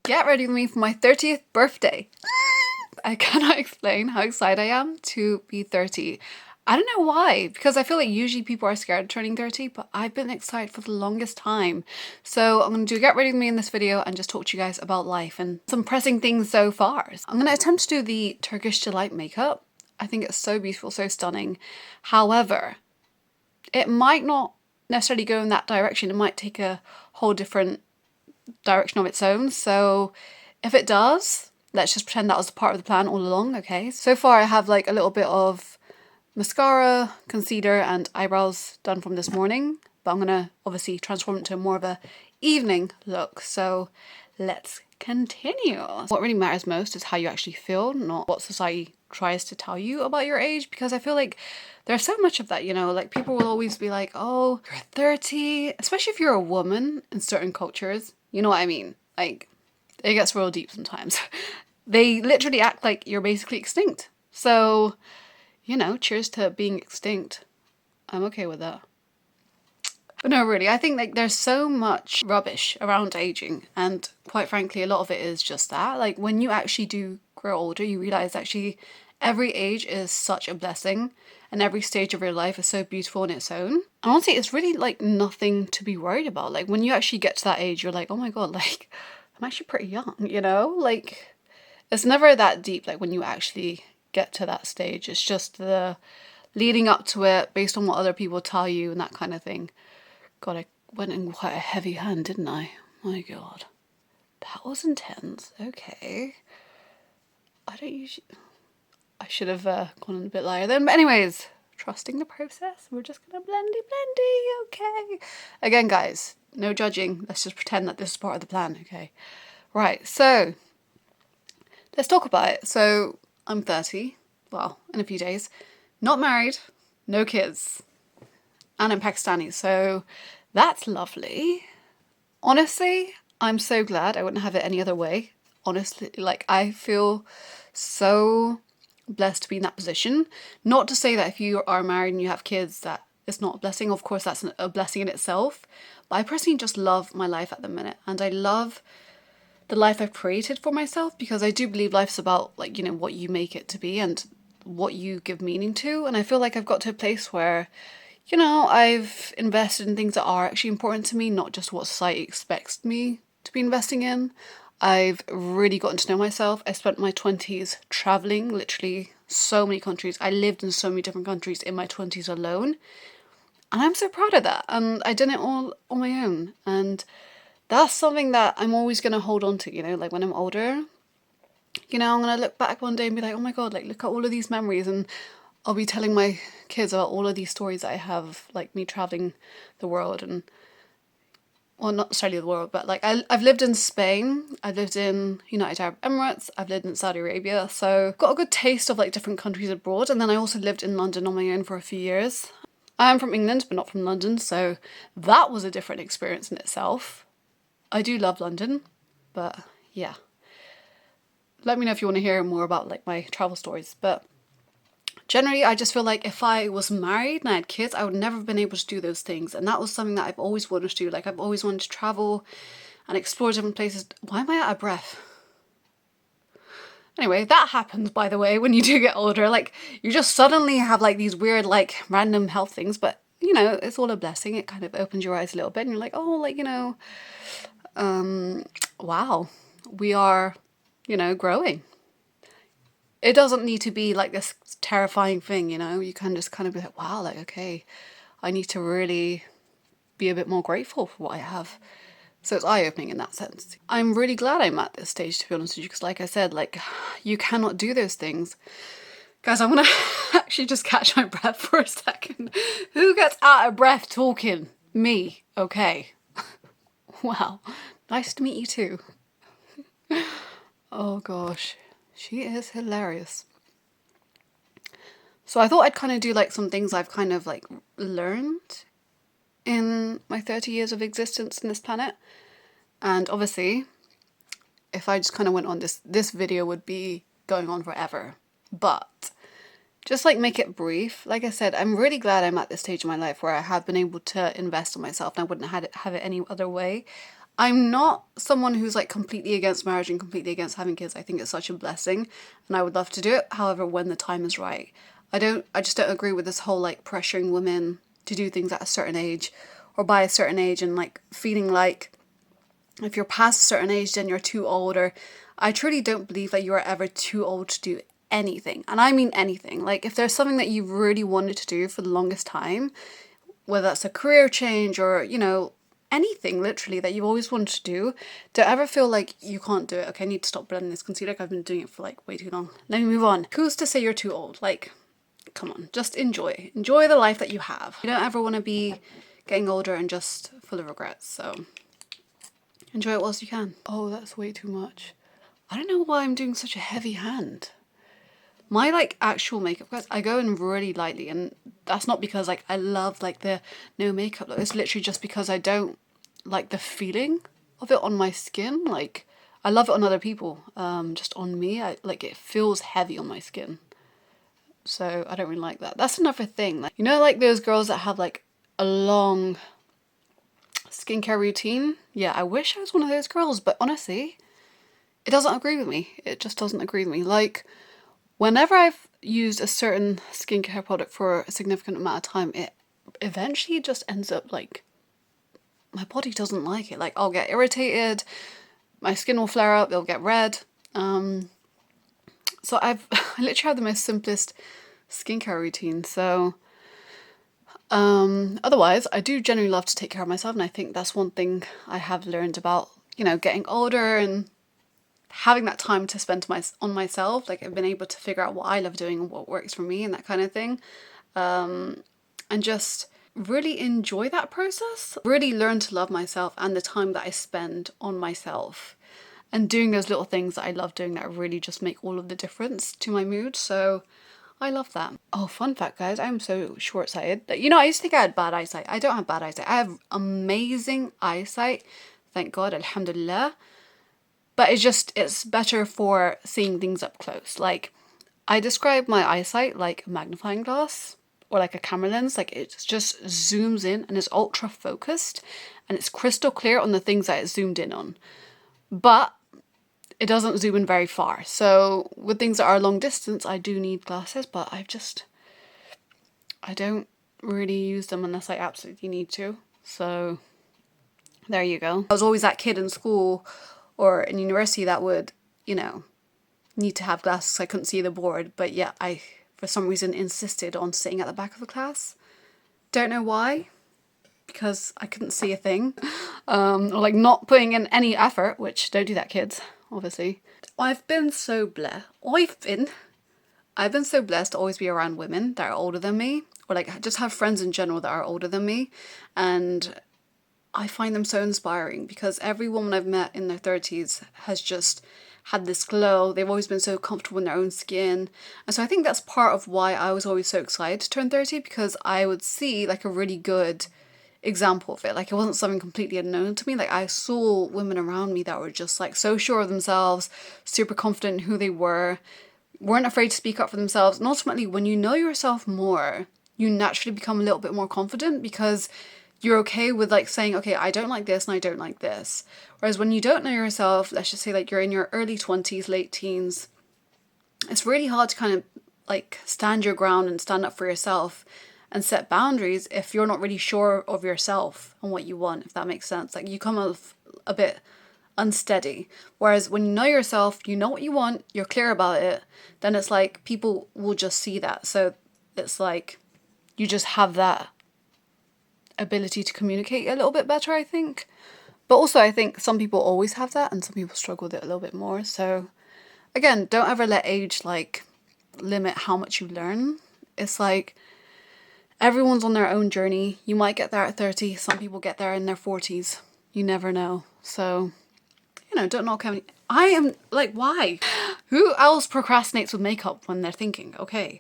Get ready with me for my 30th birthday. I cannot explain how excited I am to be 30. I don't know why, because I feel like usually people are scared of turning 30, but I've been excited for the longest time. So I'm going to do get ready with me in this video and just talk to you guys about life and some pressing things so far. I'm going to attempt to do the Turkish Delight makeup. I think it's so beautiful, so stunning. However, it might not necessarily go in that direction. It might take a whole different direction of its own. So if it does, let's just pretend that was part of the plan all along, okay? So far I have like a little bit of mascara, concealer and eyebrows done from this morning, but I'm gonna obviously transform it to more of a evening look. So let's continue. What really matters most is how you actually feel, not what society tries to tell you about your age, because I feel like there's so much of that, you know, like people will always be like, oh, you're 30, especially if you're a woman in certain cultures, you know what I mean? Like, it gets real deep sometimes. They literally act like you're basically extinct. So, you know, cheers to being extinct. I'm okay with that. But no, really, I think like there's so much rubbish around aging, and quite frankly, a lot of it is just that. Like when you actually do grow older, you realize actually every age is such a blessing, and every stage of your life is so beautiful on its own. And honestly, it's really like nothing to be worried about. Like when you actually get to that age, you're like, oh my God, like I'm actually pretty young, you know? Like it's never that deep, like when you actually get to that stage. It's just the leading up to it based on what other people tell you and that kind of thing. God, I went in quite a heavy hand, didn't I? My God. That was intense. Okay. I should have gone in a bit lighter then. But anyways, trusting the process. We're just gonna blendy, okay? Again, guys, no judging. Let's just pretend that this is part of the plan, okay? Right, so let's talk about it. So I'm 30, well, in a few days. Not married, no kids. And I'm Pakistani, so that's lovely. Honestly, I'm so glad. I wouldn't have it any other way. Honestly, like I feel so blessed to be in that position. Not to say that if you are married and you have kids that it's not a blessing. Of course, that's a blessing in itself. But I personally just love my life at the minute, and I love the life I've created for myself, because I do believe life's about like, you know, what you make it to be and what you give meaning to. And I feel like I've got to a place where, you know, I've invested in things that are actually important to me, not just what society expects me to be investing in. I've really gotten to know myself. I spent my 20s traveling literally so many countries. I lived in so many different countries in my 20s alone. And I'm so proud of that. And I did it all on my own. And that's something that I'm always going to hold on to, you know, like when I'm older, you know, I'm going to look back one day and be like, oh my God, like look at all of these memories. And I'll be telling my kids about all of these stories that I have, like me traveling the world and, well, not necessarily the world, but like I've lived in Spain, I've lived in United Arab Emirates, I've lived in Saudi Arabia. So got a good taste of like different countries abroad. And then I also lived in London on my own for a few years. I am from England, but not from London. So that was a different experience in itself. I do love London, but yeah. Let me know if you want to hear more about like my travel stories. But generally, I just feel like if I was married and I had kids, I would never have been able to do those things. And that was something that I've always wanted to do. Like I've always wanted to travel and explore different places. Why am I out of breath? Anyway, that happens, by the way, when you do get older. Like you just suddenly have like these weird, like random health things, but you know, it's all a blessing. It kind of opens your eyes a little bit and you're like, oh, like, you know, wow, we are, you know, growing. It doesn't need to be like this terrifying thing, you know, you can just kind of be like, wow, like, okay, I need to really be a bit more grateful for what I have. So it's eye-opening in that sense. I'm really glad I'm at this stage, to be honest with you, because like I said, like you cannot do those things. Guys, I'm gonna actually just catch my breath for a second. Who gets out of breath talking? Me, okay. Wow, nice to meet you too. Oh gosh, she is hilarious. So I thought I'd kind of do like some things I've kind of like learned in my 30 years of existence in this planet. And obviously, if I just kind of went on this video would be going on forever. But just like make it brief. Like I said, I'm really glad I'm at this stage in my life where I have been able to invest in myself and I wouldn't have it any other way. I'm not someone who's like completely against marriage and completely against having kids. I think it's such a blessing and I would love to do it. However, when the time is right. I just don't agree with this whole like pressuring women to do things at a certain age or by a certain age and like feeling like if you're past a certain age then you're too old, or I truly don't believe that you are ever too old to do anything. And I mean anything. Like if there's something that you've really wanted to do for the longest time, whether that's a career change or, you know, anything literally that you've always wanted to do, don't ever feel like you can't do it. Okay, I need to stop blending this concealer. I've been doing it for like way too long. Let me move on. Who's to say you're too old? Like, come on, just enjoy. Enjoy the life that you have. You don't ever want to be getting older and just full of regrets. So enjoy it whilst you can. Oh, that's way too much. I don't know why I'm doing such a heavy hand. My like actual makeup, guys, I go in really lightly, and that's not because like I love like the no makeup look. It's literally just because I don't like the feeling of it on my skin. Like I love it on other people, just on me, I like it feels heavy on my skin. So I don't really like that. That's another thing. Like, you know, like those girls that have like a long skincare routine? Yeah, I wish I was one of those girls, but honestly, it doesn't agree with me. It just doesn't agree with me. Like, whenever I've used a certain skincare product for a significant amount of time, it eventually just ends up like, my body doesn't like it. Like, I'll get irritated, my skin will flare up, it'll get red. So I literally have the most simplest skincare routine. So otherwise, I do generally love to take care of myself, and I think that's one thing I have learned about, you know, getting older and having that time to spend on myself. Like I've been able to figure out what I love doing and what works for me and that kind of thing, and just really enjoy that process. Really learn to love myself and the time that I spend on myself and doing those little things that I love doing that really just make all of the difference to my mood. So I love that. Oh, fun fact, guys, I'm so short-sighted. You know, I used to think I had bad eyesight. I don't have bad eyesight. I have amazing eyesight. Thank God, alhamdulillah. But it's better for seeing things up close. Like, I describe my eyesight like a magnifying glass or like a camera lens. Like, it just zooms in and is ultra focused and it's crystal clear on the things that it's zoomed in on. But it doesn't zoom in very far. So with things that are long distance, I do need glasses, but I don't really use them unless I absolutely need to. So there you go. I was always that kid in school or in university that would, you know, need to have glasses so I couldn't see the board. But yeah, I, for some reason, insisted on sitting at the back of the class. Don't know why, because I couldn't see a thing. Or like not putting in any effort, which don't do that, kids, obviously. I've been so blessed to always be around women that are older than me, or like just have friends in general that are older than me, and I find them so inspiring because every woman I've met in their 30s has just had this glow. They've always been so comfortable in their own skin. And so I think that's part of why I was always so excited to turn 30, because I would see like a really good example of it. Like it wasn't something completely unknown to me. Like I saw women around me that were just like so sure of themselves, super confident in who they were, weren't afraid to speak up for themselves. And ultimately, when you know yourself more, you naturally become a little bit more confident because you're okay with like saying, okay, I don't like this and I don't like this. Whereas when you don't know yourself, let's just say like you're in your early 20s, late teens, it's really hard to kind of like stand your ground and stand up for yourself and set boundaries if you're not really sure of yourself and what you want, if that makes sense. Like you come off a bit unsteady. Whereas when you know yourself, you know what you want, you're clear about it, then it's like people will just see that. So it's like you just have that ability to communicate a little bit better, I think. But also I think some people always have that and some people struggle with it a little bit more. So again, don't ever let age like limit how much you learn. It's like everyone's on their own journey. You might get there at 30, some people get there in their 40s. You never know. So, you know, don't knock any. I am like, why? Who else procrastinates with makeup when they're thinking, okay,